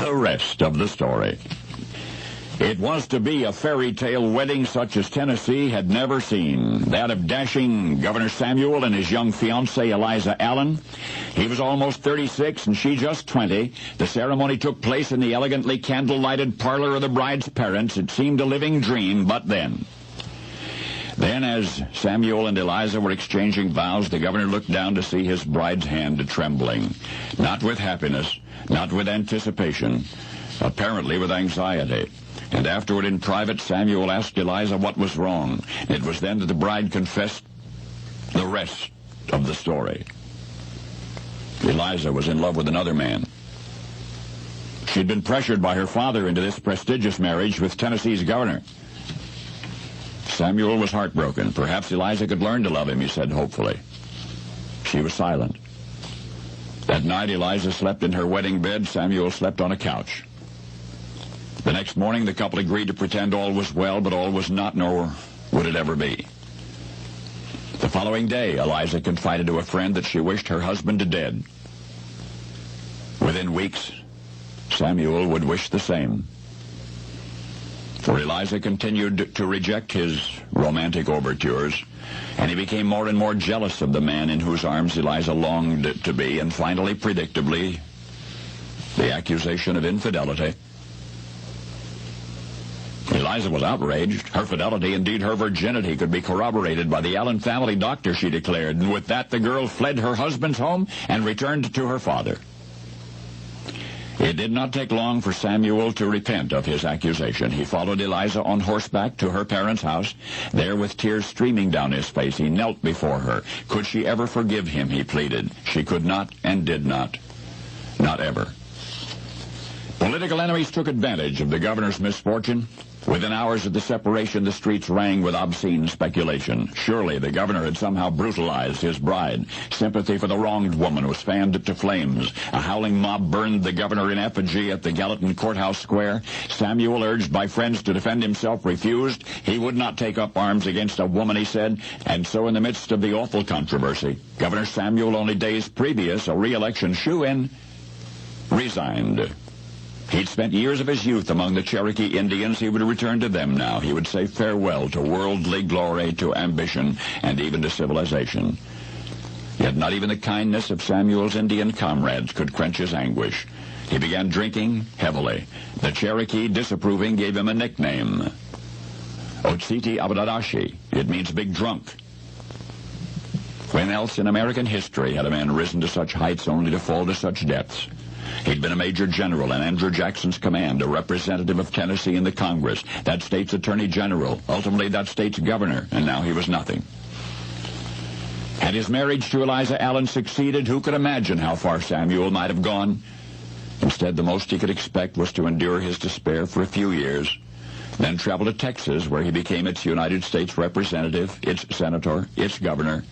the rest of the story. It was to be a fairy tale wedding such as Tennessee had never seen, that of dashing Governor Samuel and his young fiancée, Eliza Allen. He was almost 36 and she just 20. The ceremony took place in the elegantly candle-lighted parlor of the bride's parents. It seemed a living dream, but then, as Samuel and Eliza were exchanging vows, the governor looked down to see his bride's hand trembling, not with happiness, not with anticipation, apparently with anxiety. And afterward in private, Samuel asked Eliza what was wrong. It was then that the bride confessed the rest of the story. Eliza was in love with another man. She'd been pressured by her father into this prestigious marriage with Tennessee's governor. Samuel was heartbroken. Perhaps Eliza could learn to love him, he said hopefully. She was silent. That night, Eliza slept in her wedding bed. Samuel slept on a couch. The next morning, the couple agreed to pretend all was well, but all was not, nor would it ever be. The following day, Eliza confided to a friend that she wished her husband dead. Within weeks, Samuel would wish the same. For Eliza continued to reject his romantic overtures, and he became more and more jealous of the man in whose arms Eliza longed to be, and finally, predictably, the accusation of infidelity. Eliza was outraged. Her fidelity, indeed her virginity, could be corroborated by the Allen family doctor, she declared, and with that the girl fled her husband's home and returned to her father. It did not take long for Samuel to repent of his accusation. He followed Eliza on horseback to her parents' house. There, with tears streaming down his face, he knelt before her. Could she ever forgive him, he pleaded. She could not and did not. Not ever. Political enemies took advantage of the governor's misfortune. Within hours of the separation, the streets rang with obscene speculation. Surely the governor had somehow brutalized his bride. Sympathy for the wronged woman was fanned to flames. A howling mob burned the governor in effigy at the Gallatin Courthouse Square. Samuel, urged by friends to defend himself, refused. He would not take up arms against a woman, he said. And so in the midst of the awful controversy, Governor Samuel, only days previous, a re-election shoo-in, resigned. He'd spent years of his youth among the Cherokee Indians. He would return to them now. He would say farewell to worldly glory, to ambition, and even to civilization. Yet not even the kindness of Samuel's Indian comrades could quench his anguish. He began drinking heavily. The Cherokee, disapproving, gave him a nickname, Otsiti Abadadashi. It means big drunk. When else in American history had a man risen to such heights only to fall to such depths? He'd been a major general in Andrew Jackson's command, a representative of Tennessee in the Congress, that state's attorney general, ultimately that state's governor, and now he was nothing. Had his marriage to Eliza Allen succeeded, who could imagine how far Samuel might have gone? Instead, the most he could expect was to endure his despair for a few years, then travel to Texas, where he became its United States representative, its senator, its governor,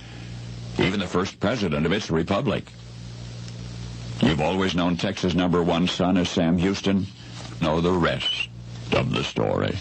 even the first president of its republic. You've always known Texas #1 son as Sam Houston. Know the rest of the story.